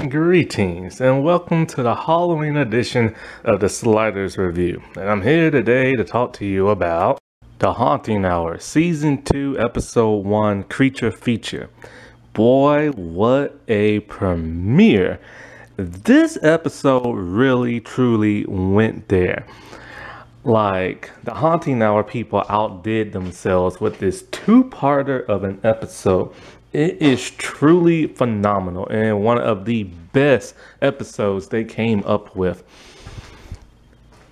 Greetings and welcome to the Halloween edition of the Sliders Review. And I'm here today to talk to you about The Haunting Hour, Season 2, Episode 1, Creature Feature. Boy, what a premiere. This episode really, truly went there. Like, The Haunting Hour people outdid themselves with this two-parter of an episode. It is truly phenomenal and one of the best episodes they came up with.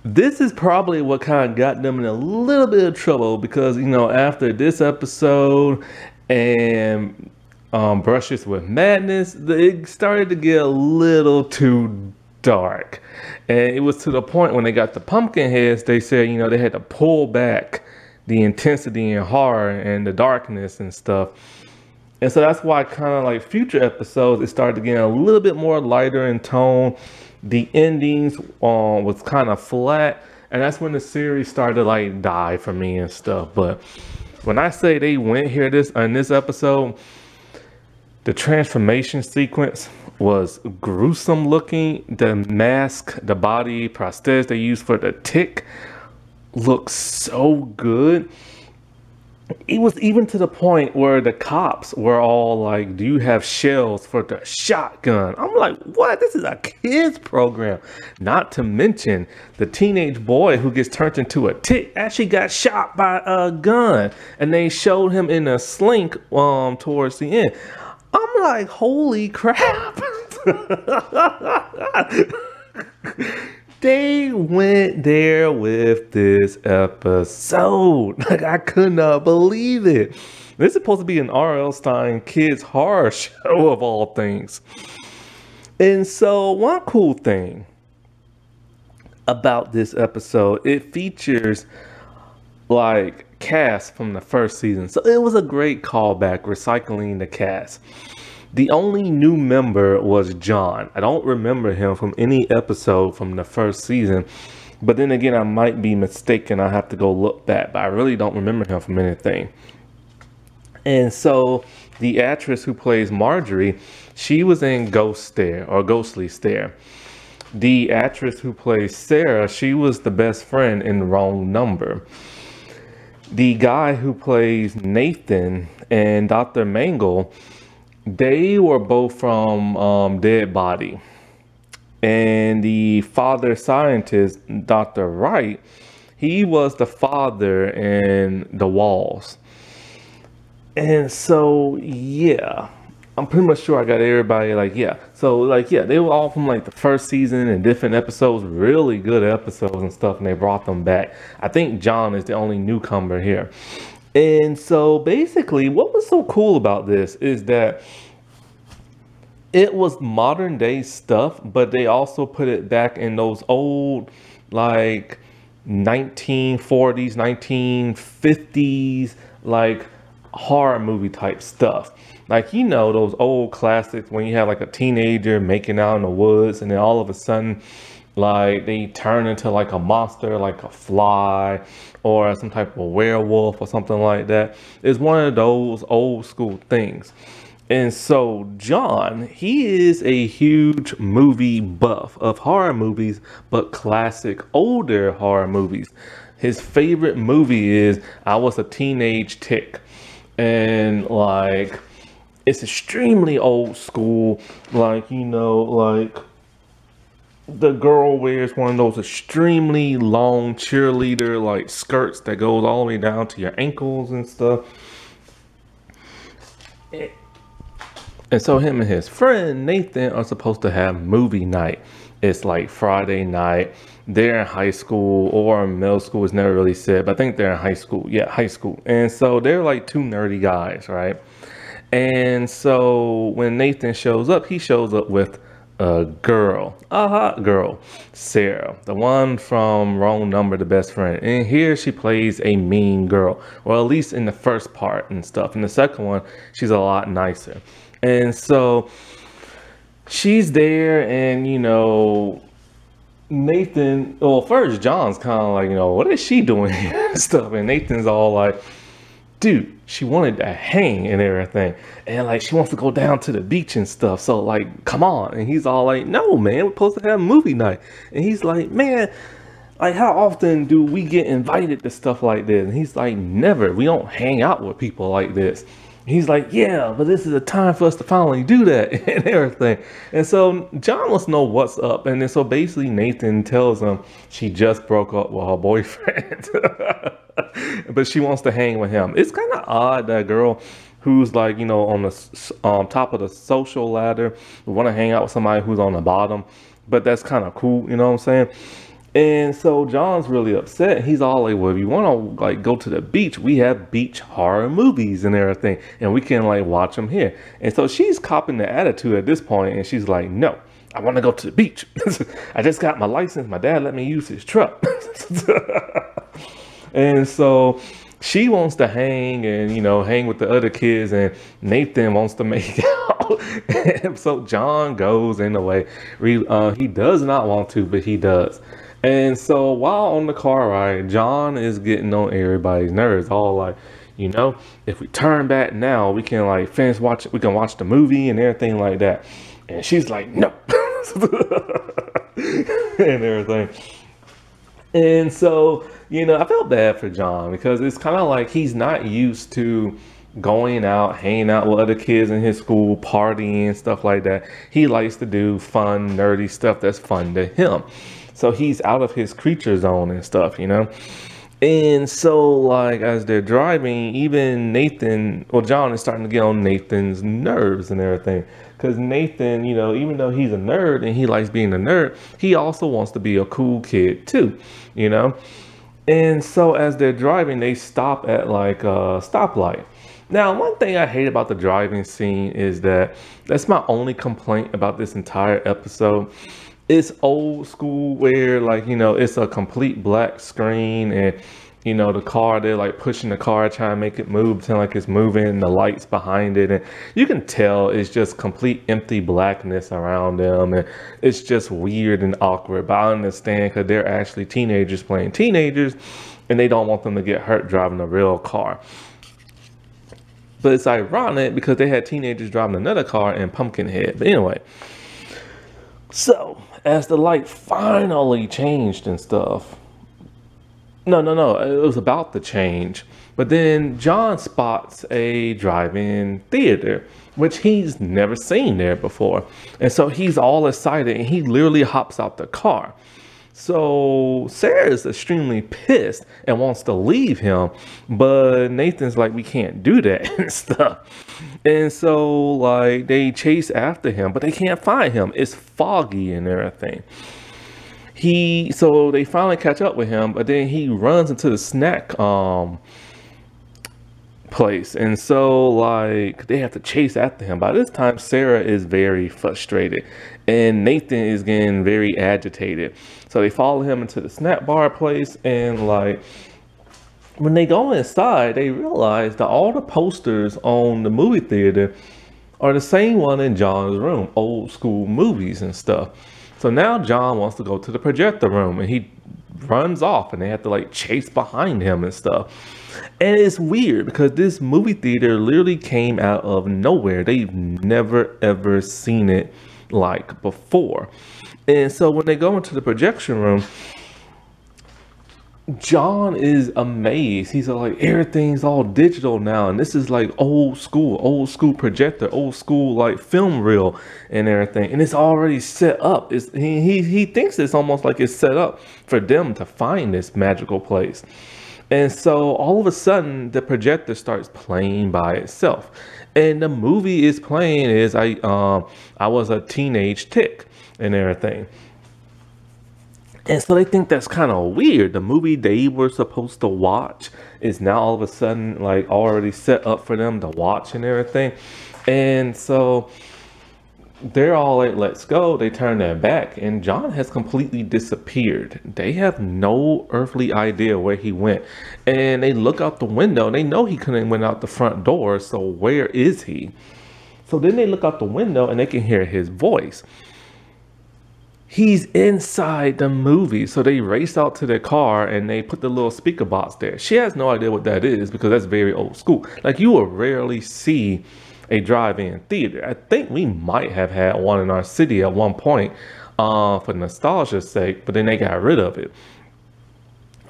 This is probably what kind of got them in a little bit of trouble because, you know, after this episode and Brushes with Madness, it started to get a little too dark. And it was to the point when they got the pumpkin heads, they said, you know, they had to pull back the intensity and horror and the darkness and stuff. And so that's why kind of like future episodes, it started getting a little bit more lighter in tone. The endings was kind of flat. And that's when the series started to like die for me and stuff. But when I say they went here in this episode, the transformation sequence was gruesome looking. The mask, the body prosthetics they used for the tick looks so good. It was even to the point where the cops were all like, do you have shells for the shotgun? I'm like, what? This is a kids program. Not to mention the teenage boy who gets turned into a tick actually got shot by a gun. And they showed him in a slink towards the end. I'm like, holy crap. They went there with this episode. Like, I could not believe it. This is supposed to be an R.L. Stine kids horror show of all things. And so one cool thing about this episode, it features like cast from the first season. So it was a great callback, recycling the cast. The only new member was John. I don't remember him from any episode from the first season. But then again, I might be mistaken. I have to go look back. But I really don't remember him from anything. And so the actress who plays Marjorie, she was in Ghost Stare or Ghostly Stare. The actress who plays Sarah, she was the best friend in Wrong Number. The guy who plays Nathan and Dr. Mangle, they were both from Dead Body. And the father scientist, Dr. Wright, he was the father in The Walls. And so, yeah, I'm pretty much sure I got everybody like, yeah. So, like, yeah, they were all from like the first season and different episodes, really good episodes and stuff, and they brought them back. I think John is the only newcomer here. And so basically what was so cool about this is that it was modern day stuff, but they also put it back in those old like 1940s, 1950s, like horror movie type stuff. Like, you know, those old classics when you have like a teenager making out in the woods and then all of a sudden like they turn into like a monster, like a fly or some type of werewolf or something like that. It's one of those old school things. And so John, he is a huge movie buff of horror movies, but classic older horror movies. His favorite movie is I Was a Teenage Tick. And like, it's extremely old school. Like, you know, like the girl wears one of those extremely long cheerleader like skirts that goes all the way down to your ankles and stuff. And so him and his friend Nathan are supposed to have movie night. It's like Friday night. They're in high school or middle school. It's never really said, but I think they're in high school. Yeah, high school. And so they're like two nerdy guys, right? And so when Nathan shows up, he shows up with a girl, a hot girl, Sarah, the one from Wrong Number, the best friend. And here she plays a mean girl, or at least in the first part and stuff. In the second one, she's a lot nicer. And so she's there, and you know, Nathan, well, first John's kind of like, you know, what is she doing here and stuff. And Nathan's all like, dude, she wanted to hang and everything. And like, she wants to go down to the beach and stuff. So like, come on. And he's all like, no, man, we're supposed to have movie night. And he's like, man, like, how often do we get invited to stuff like this? And he's like, never. We don't hang out with people like this. He's like, yeah, but this is a time for us to finally do that and everything. And so John wants to know what's up. And then so basically Nathan tells him she just broke up with her boyfriend. But she wants to hang with him. It's kind of odd that girl who's like, you know, on the top of the social ladder want to hang out with somebody who's on the bottom. But that's kind of cool, you know what I'm saying? And so John's really upset. He's all like, well, if you want to like go to the beach, we have beach horror movies and everything, and we can like watch them here. And so she's copping the attitude at this point, and she's like, no, I want to go to the beach. I just got my license. My dad let me use his truck. And so she wants to hang and, you know, hang with the other kids, and Nathan wants to make out. And so John goes in a way. He does not want to, but he does. And so while on the car ride, John is getting on everybody's nerves, all like, you know, if we turn back now, we can like we can watch the movie and everything like that. And she's like, no. And everything. And so, you know, I felt bad for John because it's kind of like he's not used to going out, hanging out with other kids in his school, partying, stuff like that. He likes to do fun, nerdy stuff that's fun to him. So he's out of his creature zone and stuff, you know? And so, like, as they're driving, even John is starting to get on Nathan's nerves and everything. Because Nathan, you know, even though he's a nerd and he likes being a nerd, he also wants to be a cool kid too, you know? And so as they're driving, they stop at like a stoplight. Now, one thing I hate about the driving scene is that's my only complaint about this entire episode. It's old school where, like, you know, it's a complete black screen, and, you know, the car, they're like pushing the car, trying to make it move, pretend like it's moving, the lights behind it, and you can tell it's just complete empty blackness around them, and it's just weird and awkward. But I understand because they're actually teenagers playing teenagers, and they don't want them to get hurt driving a real car. But it's ironic because they had teenagers driving another car in Pumpkinhead. But anyway, so as the light finally changed and stuff, no, it was about to change. But then John spots a drive-in theater, which he's never seen there before. And so he's all excited and he literally hops out the car. So Sarah is extremely pissed and wants to leave him, but Nathan's like, we can't do that and stuff. And so like they chase after him, but they can't find him. It's foggy and everything. So they finally catch up with him, but then he runs into the snack place, and so like they have to chase after him. By this time Sarah is very frustrated and Nathan is getting very agitated, so they follow him into the snack bar place, and like when they go inside they realize that all the posters on the movie theater are the same one in John's room, old school movies and stuff. So now John wants to go to the projector room and he runs off, and they have to like chase behind him and stuff. And it's weird because this movie theater literally came out of nowhere. They've never ever seen it like before. And so when they go into the projection room, John is amazed. He's like, everything's all digital now, and this is like old school projector, old school like film reel and everything, and it's already set up. He thinks it's almost like it's set up for them to find this magical place. And so all of a sudden the projector starts playing by itself, and the movie is playing is I Was a Teenage Tick and everything. And so they think that's kind of weird. The movie they were supposed to watch is now all of a sudden like already set up for them to watch and everything. And so they're all like, let's go. They turn their back and John has completely disappeared. They have no earthly idea where he went. And they look out the window and they know he couldn't went out the front door. So where is he? So then they look out the window and they can hear his voice. He's inside the movie. So they race out to their car and they put the little speaker box there. She has no idea what that is because that's very old school. Like, you will rarely see a drive-in theater. I think we might have had one in our city at one point for nostalgia's sake, but then they got rid of it.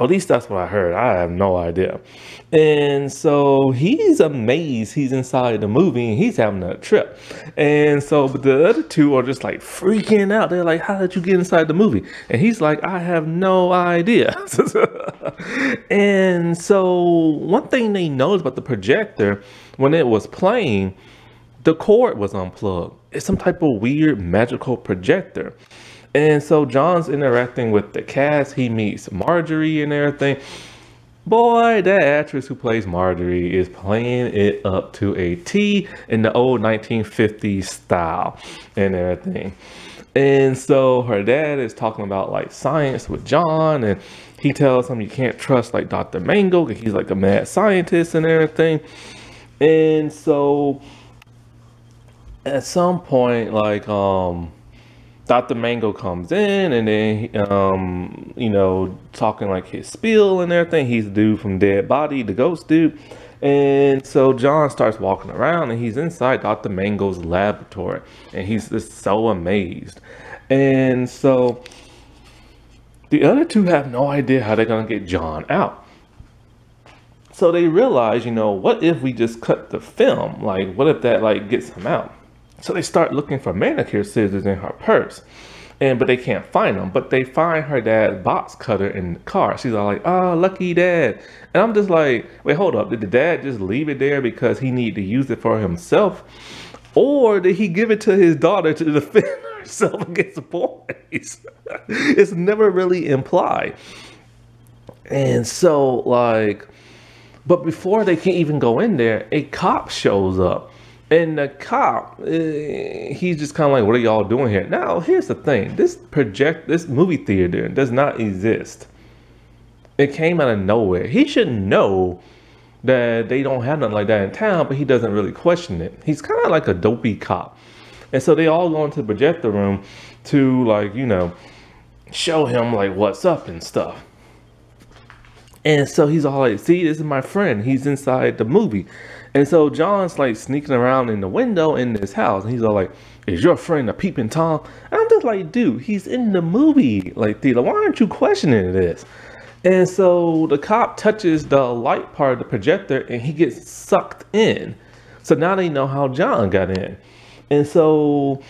At least that's what I heard. I have no idea. And so he's amazed he's inside the movie and he's having a trip. And so, but the other two are just like freaking out. They're like, how did you get inside the movie? And he's like, I have no idea. And so one thing they noticed about the projector, when it was playing, the cord was unplugged. It's some type of weird magical projector. And so John's interacting with the cast. He meets Marjorie and everything. Boy, that actress who plays Marjorie is playing it up to a T in the old 1950s style and everything. And so her dad is talking about like science with John, and he tells him you can't trust like Dr. Mango because he's like a mad scientist and everything. And so at some point, like Dr. Mango comes in and then, you know, talking like his spiel and everything. He's the dude from Dead Body, the ghost dude. And so John starts walking around and he's inside Dr. Mango's laboratory and he's just so amazed. And so the other two have no idea how they're going to get John out. So they realize, you know, what if we just cut the film? Like, what if that like gets him out? So they start looking for manicure scissors in her purse, but they can't find them. But they find her dad's box cutter in the car. She's all like, "Oh, lucky dad." And I'm just like, wait, hold up. Did the dad just leave it there because he needed to use it for himself? Or did he give it to his daughter to defend herself against the boys? It's never really implied. And so, like, but before they can even go in there, a cop shows up. And the cop, he's just kind of like, what are y'all doing here? Now, here's the thing. This movie theater does not exist. It came out of nowhere. He should know that they don't have nothing like that in town, but he doesn't really question it. He's kind of like a dopey cop. And so they all go into the projector room to, like, you know, show him, like, what's up and stuff. And so he's all like, see, this is my friend. He's inside the movie. And so John's like sneaking around in the window in this house. And he's all like, is your friend a peeping Tom? And I'm just like, dude, he's in the movie. Like, theater, why aren't you questioning this? And so the cop touches the light part of the projector and he gets sucked in. So now they know how John got in. And so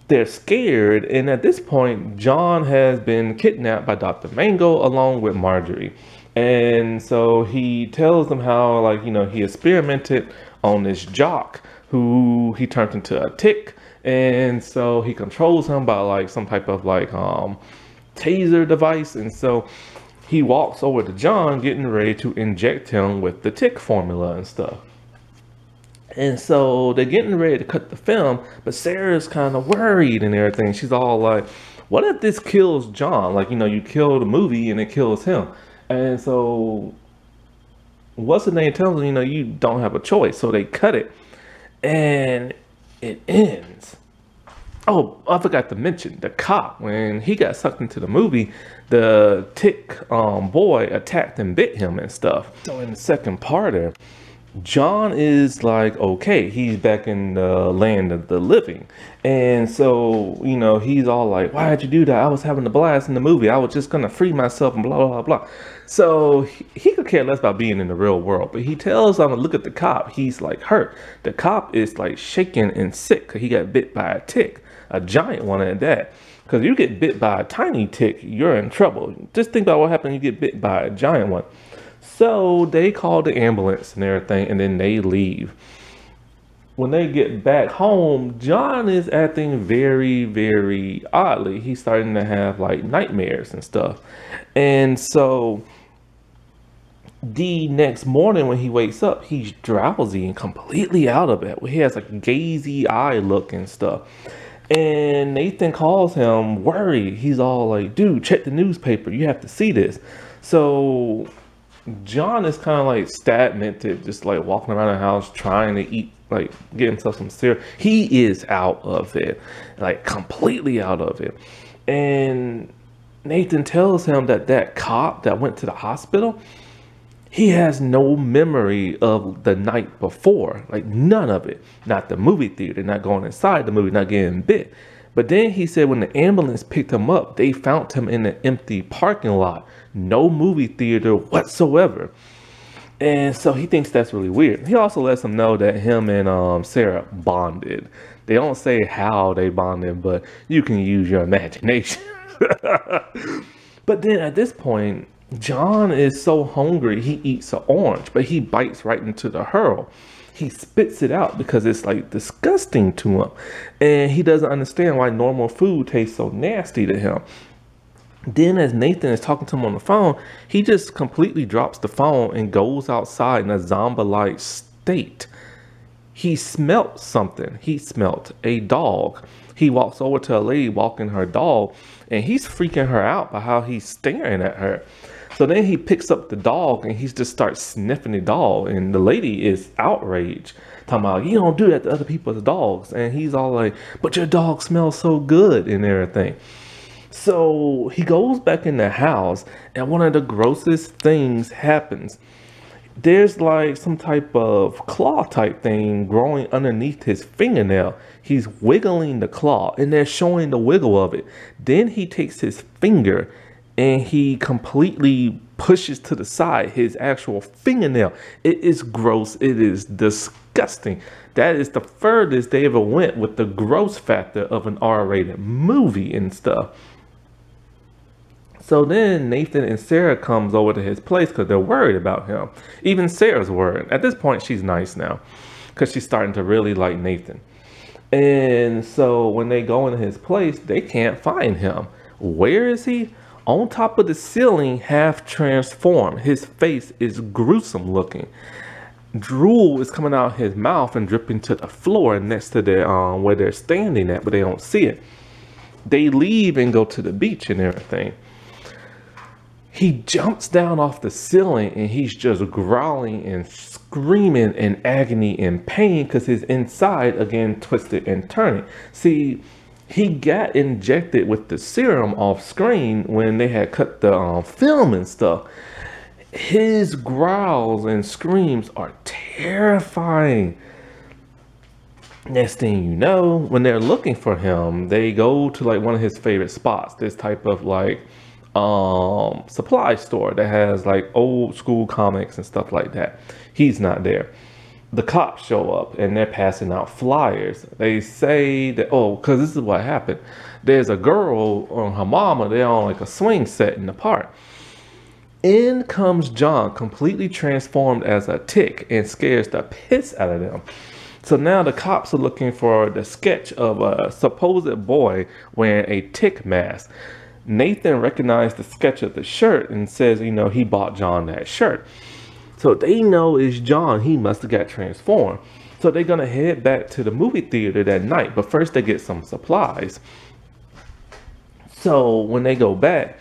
they're scared. And at this point, John has been kidnapped by Dr. Mango along with Marjorie. And so he tells them how, like, you know, he experimented on this jock who he turned into a tick. And so he controls him by like some type of like taser device. And so he walks over to John getting ready to inject him with the tick formula and stuff. And so they're getting ready to cut the film, but Sarah's kind of worried and everything. She's all like, what if this kills John? Like, you know, you kill the movie and it kills him. And so what's the name tells them, you know, you don't have a choice. So they cut it and it ends. Oh, I forgot to mention the cop, when he got sucked into the movie, the tick boy attacked and bit him and stuff. So in the second parter, John is like, okay, he's back in the land of the living. And so, you know, he's all like, why did you do that? I was having a blast in the movie. I was just going to free myself and blah, blah, blah. So he could care less about being in the real world. But he tells them to look at the cop. He's like hurt. The cop is like shaken and sick because he got bit by a tick, a giant one at that. Because you get bit by a tiny tick, you're in trouble. Just think about what happens when you get bit by a giant one. So they call the ambulance and everything, and then they leave. When they get back home, John is acting very, very oddly. He's starting to have like nightmares and stuff. And so the next morning when he wakes up, he's drowsy and completely out of it. He has like a gazy eye look and stuff. And Nathan calls him worried. He's all like, dude, check the newspaper. You have to see this. So John is kind of like stagnant, just like walking around the house trying to eat, like get himself some cereal. He is out of it, like completely out of it. And Nathan tells him that that cop that went to the hospital, he has no memory of the night before, like none of it. Not the movie theater, not going inside the movie, not getting bit. But then he said when the ambulance picked him up, they found him in an empty parking lot, no movie theater whatsoever. And so he thinks that's really weird. He also lets him know that him and Sarah bonded. They don't say how they bonded, but you can use your imagination. But then at this point, John is so hungry, he eats an orange, but he bites right into the hurl. He spits it out because it's like disgusting to him. And he doesn't understand why normal food tastes so nasty to him. Then as Nathan is talking to him on the phone, he just completely drops the phone and goes outside in a zombie-like state. He smelt something. He smelt a dog. He walks over to a lady walking her dog, and he's freaking her out by how he's staring at her. So then he picks up the dog and he just starts sniffing the dog, and the lady is outraged, talking about, you don't do that to other people's dogs. And he's all like, but your dog smells so good and everything. So he goes back in the house, and one of the grossest things happens. There's like some type of claw type thing growing underneath his fingernail. He's wiggling the claw and they're showing the wiggle of it. Then he takes his finger and he completely pushes to the side his actual fingernail. It is gross. It is disgusting. That is the furthest they ever went with the gross factor of an R-rated movie and stuff. So then Nathan and Sarah comes over to his place because they're worried about him. Even Sarah's worried. At this point, she's nice now because she's starting to really like Nathan. And so when they go into his place, they can't find him. Where is he? On top of the ceiling, half transformed. His face is gruesome looking. Drool is coming out his mouth and dripping to the floor next to their where they're standing at, but they don't see it. They leave and go to the beach and everything. He jumps down off the ceiling and he's just growling and screaming in agony and pain because his inside again twisted and turning. See, he got injected with the serum off screen when they had cut the film and stuff. His growls and screams are terrifying. Next thing you know, when they're looking for him, they go to like one of his favorite spots. This type of like supply store that has like old school comics and stuff like that. He's not there. The cops show up and they're passing out flyers. They say that, oh, because this is what happened. There's a girl or her mama, they're on like a swing set in the park. In comes John, completely transformed as a tick, and scares the piss out of them. So now the cops are looking for the sketch of a supposed boy wearing a tick mask. Nathan recognized the sketch of the shirt and says, you know, he bought John that shirt. So they know it's John. He must have got transformed. So they're going to head back to the movie theater that night. But first they get some supplies. So when they go back,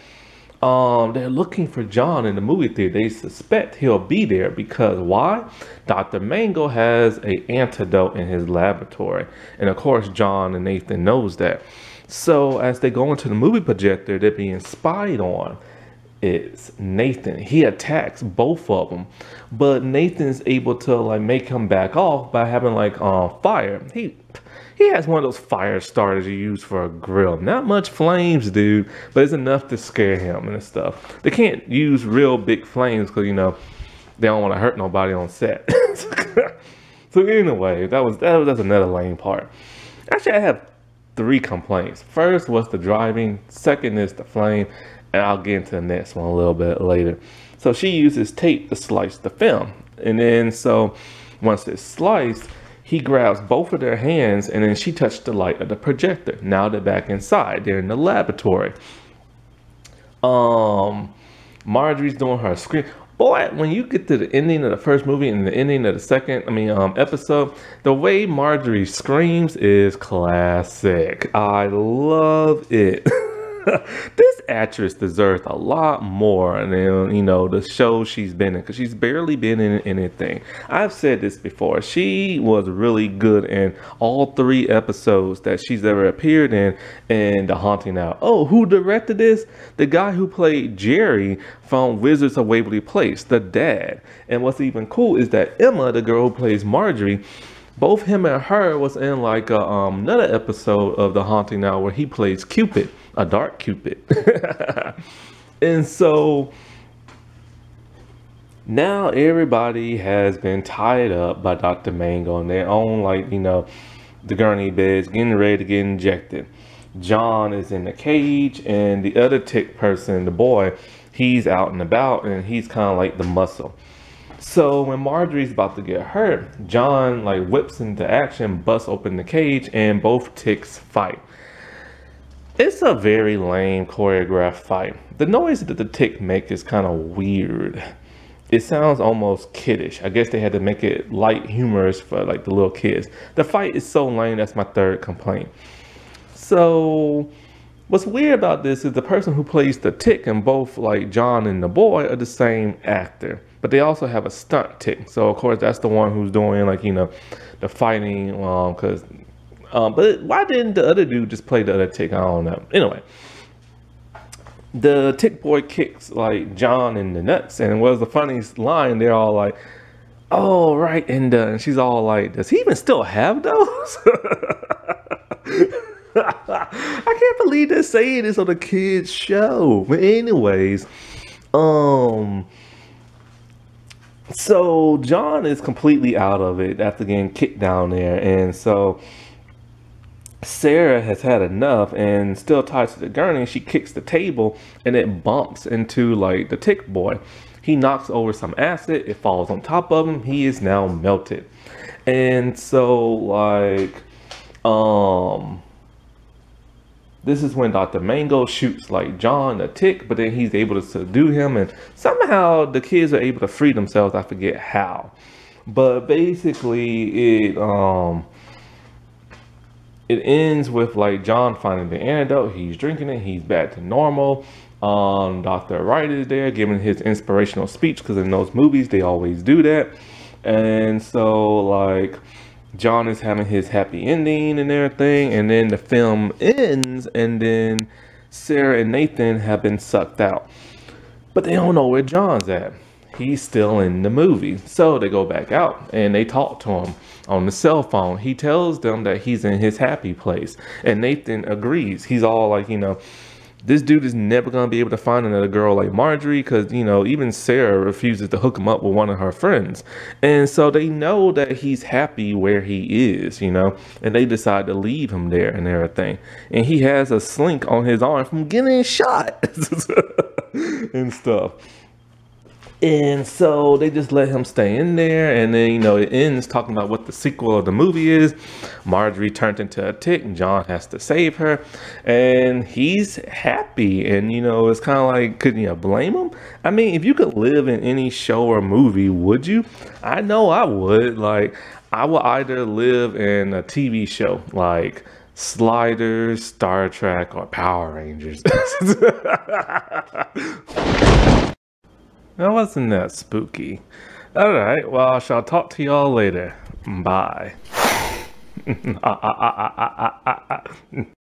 they're looking for John in the movie theater. They suspect he'll be there because why? Dr. Mango has an antidote in his laboratory. And of course, John and Nathan knows that. So as they go into the movie projector, they're being spied on. It's Nathan. He attacks both of them, but Nathan's able to like make him back off by having like fire. He has one of those fire starters you use for a grill. Not much flames, dude, but it's enough to scare him and stuff. They can't use real big flames because, you know, they don't want to hurt nobody on set. So anyway, that's another lame part. Actually, I have 3 complaints. First was the driving. Second is the flame. And I'll get into the next one a little bit later. So she uses tape to slice the film. And then so once it's sliced, he grabs both of their hands and then she touched the light of the projector. Now they're back inside. They're in the laboratory. Marjorie's doing her scream. Boy, when you get to the ending of the first movie and the ending of the second, episode, the way Marjorie screams is classic. I love it. This actress deserves a lot more than, the show she's been in, because she's barely been in anything. I've said this before. She was really good in all 3 episodes that she's ever appeared in The Haunting Now. Oh, who directed this? The guy who played Jerry from Wizards of Waverly Place, the dad. And what's even cool is that Emma, the girl who plays Marjorie, both him and her was in like another episode of The Haunting Now where he plays Cupid, a dark Cupid. And so now everybody has been tied up by Dr. Mango and they're on the gurney beds, getting ready to get injected. John is in the cage and the other tick person, the boy, he's out and about and he's kind of like the muscle. So when Marjorie's about to get hurt, John whips into action, busts open the cage, and both ticks fight. It's a very lame choreographed fight. The noise that the tick make is kind of weird. It sounds almost kiddish. I guess they had to make it light, humorous for the little kids. The fight is so lame, that's my third complaint. So what's weird about this is the person who plays the tick in both John and the boy are the same actor. But they also have a stunt tick. So of course that's the one who's doing the fighting but why didn't the other dude just play the other tick? I don't know. Anyway, the tick boy kicks John in the nuts, and it was the funniest line. They're all like, oh right, and she's all like, does he even still have those? I can't believe they're saying this on a kid's show. But anyways, so John is completely out of it after getting kicked down there, and so Sarah has had enough and still tied to the gurney. She kicks the table and it bumps into the tick boy. He knocks over some acid, it falls on top of him, he is now melted. And so this is when Dr. Mango shoots John the tick, but then he's able to subdue him and somehow the kids are able to free themselves. I forget how, but basically it ends with John finding the antidote. He's drinking it, he's back to normal. Dr. Wright is there giving his inspirational speech, because in those movies they always do that. And so John is having his happy ending and everything, and then the film ends, and then Sarah and Nathan have been sucked out. But they don't know where John's at. He's still in the movie. So they go back out and they talk to him on the cell phone. He tells them that he's in his happy place, and Nathan agrees. He's all this dude is never going to be able to find another girl like Marjorie, because, even Sarah refuses to hook him up with one of her friends. And so they know that he's happy where he is, and they decide to leave him there and everything. And he has a slink on his arm from getting shot and stuff. And so they just let him stay in there, and then it ends talking about what the sequel of the movie is. Marjorie turned into a tick and John has to save her, and he's happy. And it's kind of couldn't you blame him? I mean, if you could live in any show or movie, would you? I know I would. I would either live in a TV show like Sliders, Star Trek, or Power Rangers. That wasn't that spooky. Alright, well, I shall talk to y'all later. Bye.